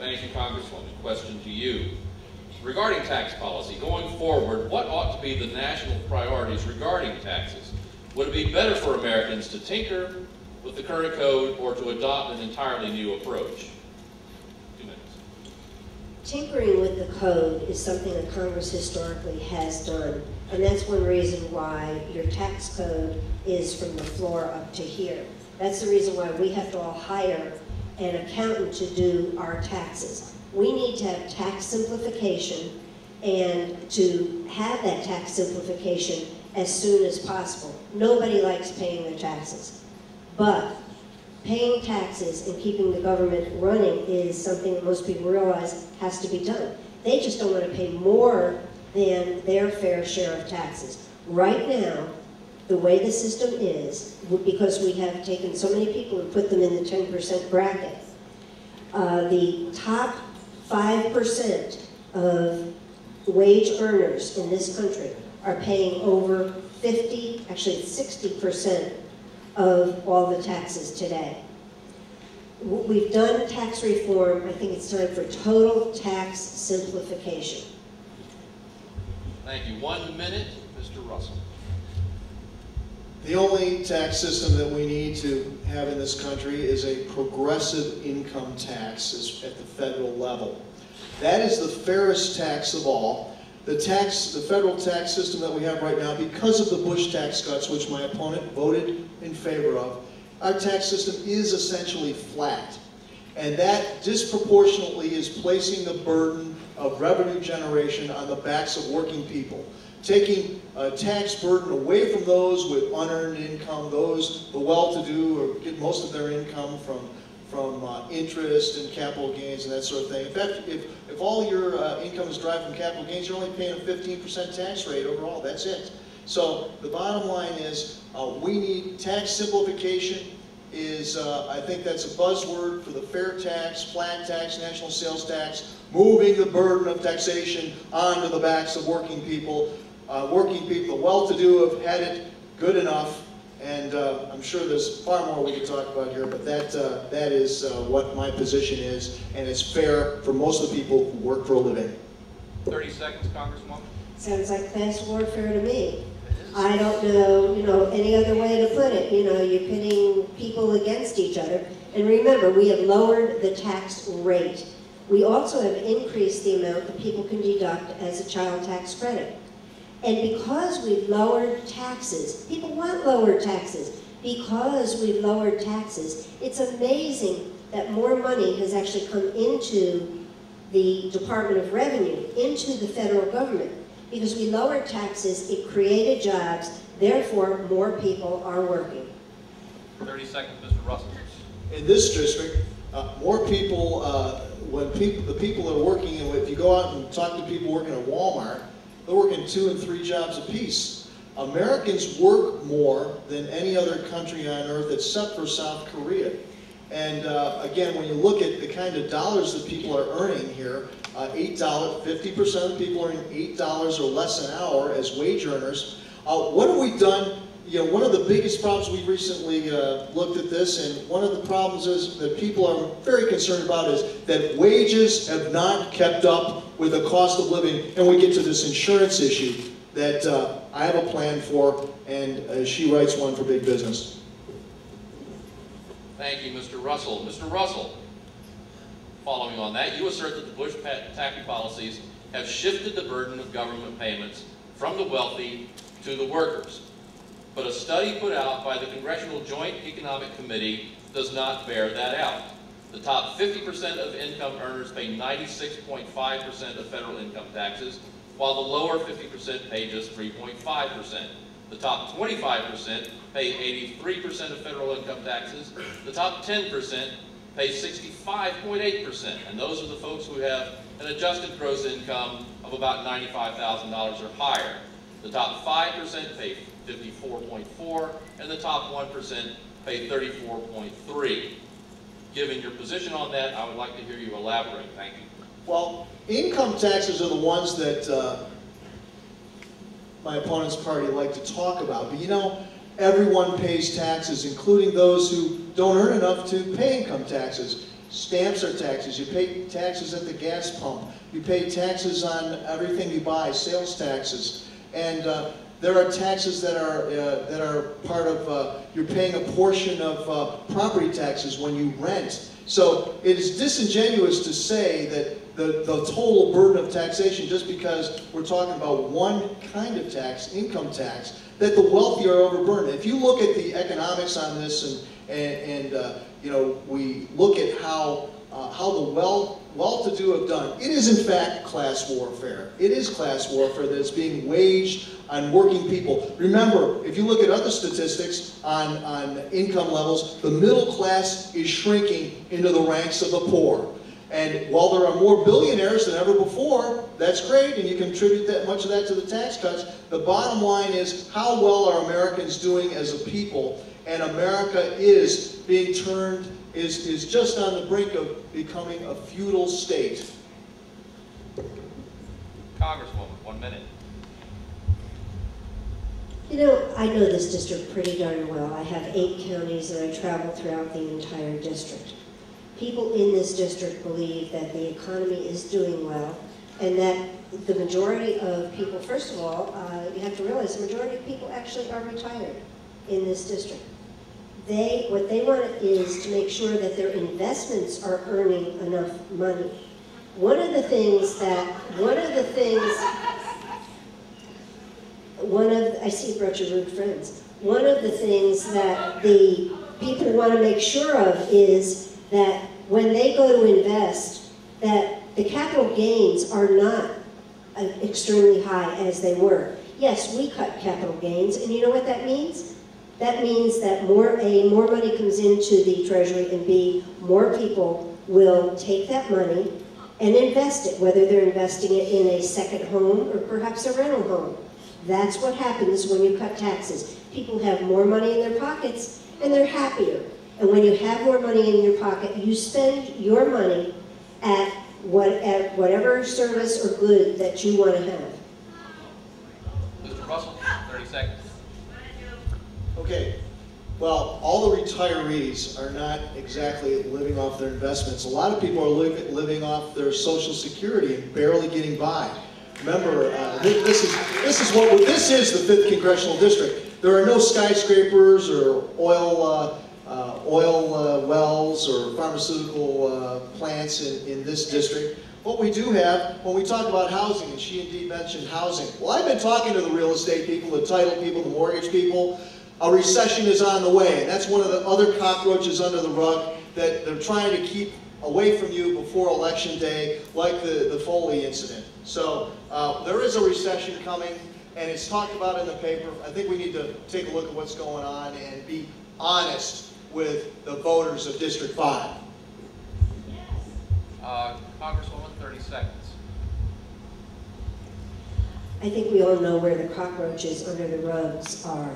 Thank you, Congresswoman. Question to you. Regarding tax policy, going forward, what ought to be the national priorities regarding taxes? Would it be better for Americans to tinker with the current code or to adopt an entirely new approach? 2 minutes. Tinkering with the code is something that Congress historically has done, and that's one reason why your tax code is from the floor up to here. That's the reason why we have to all hire an accountant to do our taxes. We need to have tax simplification, and to have that tax simplification as soon as possible. Nobody likes paying their taxes, but paying taxes and keeping the government running is something that most people realize has to be done. They just don't want to pay more than their fair share of taxes. Right now, the way the system is, because we have taken so many people and put them in the 10% bracket, the top 5% of wage earners in this country are paying over 50, actually 60% of all the taxes today. We've done tax reform. I think it's time for total tax simplification. Thank you. 1 minute, Mr. Russell. The only tax system that we need to have in this country is a progressive income tax at the federal level. That is the fairest tax of all. The federal tax system that we have right now, because of the Bush tax cuts, which my opponent voted in favor of, our tax system is essentially flat. And that disproportionately is placing the burden of revenue generation on the backs of working people, taking a tax burden away from those with unearned income, the well-to-do, or get most of their income from interest and capital gains and that sort of thing. In fact, if all your income is derived from capital gains, you're only paying a 15% tax rate overall. That's it. So the bottom line is we need tax simplification. I think that's a buzzword for the fair tax, flat tax, national sales tax, moving the burden of taxation onto the backs of working people. The well-to-do have had it good enough, and I'm sure there's far more we could talk about here, but that is what my position is, and it's fair for most of the people who work for a living. 30 seconds, Congresswoman. Sounds like class warfare to me. I don't know, any other way to put it. You're pitting people against each other. And remember, we have lowered the tax rate. We also have increased the amount that people can deduct as a child tax credit. And because we've lowered taxes, people want lower taxes. Because we've lowered taxes, it's amazing that more money has actually come into the Department of Revenue, into the federal government. Because we lowered taxes, it created jobs, therefore more people are working. 30 seconds, Mr. Russell. In this district, more people, the people that are working, if you go out and talk to people working at Walmart, they're working 2 and 3 jobs apiece. Americans work more than any other country on earth except for South Korea. And again, when you look at the kind of dollars that people are earning here, $8, 50% of people are earning $8 or less an hour as wage earners. What have we done? One of the biggest problems we recently looked at this, and one of the problems is that people are very concerned about is that wages have not kept up with the cost of living, and we get to this insurance issue that I have a plan for, and she writes one for big business. Thank you, Mr. Russell. Mr. Russell, following on that, you assert that the Bush tax policies have shifted the burden of government payments from the wealthy to the workers. But a study put out by the Congressional Joint Economic Committee does not bear that out. The top 50% of income earners pay 96.5% of federal income taxes, while the lower 50% pay just 3.5%. The top 25% pay 83% of federal income taxes. The top 10% pay 65.8%, and those are the folks who have an adjusted gross income of about $95,000 or higher. The top 5% pay 54.4%, and the top 1% pay 34.3%. Given your position on that, I would like to hear you elaborate. Thank you. Well, income taxes are the ones that my opponent's party like to talk about. But everyone pays taxes, including those who don't earn enough to pay income taxes. Stamps are taxes. You pay taxes at the gas pump. You pay taxes on everything you buy, sales taxes. And there are taxes that are part of, you're paying a portion of property taxes when you rent. So it is disingenuous to say that the total burden of taxation, just because we're talking about one kind of tax, income tax, that the wealthy are overburdened. If you look at the economics on this and you know, we look at how the well-to-do have done, it is in fact class warfare. It is class warfare that is being waged on working people. Remember, if you look at other statistics on income levels, the middle class is shrinking into the ranks of the poor. And while there are more billionaires than ever before, that's great, and you contribute that much of that to the tax cuts. The bottom line is, how well are Americans doing as a people? And America is being turned, is just on the brink of becoming a feudal state. Congresswoman, 1 minute. You know, I know this district pretty darn well. I have 8 counties and I travel throughout the entire district. People in this district believe that the economy is doing well and that the majority of people, first of all, you have to realize the majority of people actually are retired in this district. What they want is to make sure that their investments are earning enough money. I see a bunch of rude friends. One of the things that the people want to make sure of is that when they go to invest, that the capital gains are not extremely high as they were. Yes, we cut capital gains, and you know what that means? That means that more money comes into the Treasury, and B, more people will take that money and invest it, whether they're investing it in a second home or perhaps a rental home. That's what happens when you cut taxes. People have more money in their pockets, and they're happier. And when you have more money in your pocket, you spend your money at whatever service or good that you want to have. Mr. Russell, 30 seconds. Okay, well, all the retirees are not exactly living off their investments. A lot of people are living off their Social Security and barely getting by. Remember, this is the 5th Congressional District. There are no skyscrapers or oil wells or pharmaceutical plants in this district. What we do have, when we talk about housing, and she indeed mentioned housing, well, I've been talking to the real estate people, the title people, the mortgage people. A recession is on the way, and that's one of the other cockroaches under the rug that they're trying to keep away from you before Election Day, like the Foley incident. So there is a recession coming, and it's talked about in the paper. I think we need to take a look at what's going on and be honest with the voters of District 5. Congresswoman, 30 seconds. I think we all know where the cockroaches under the rugs are.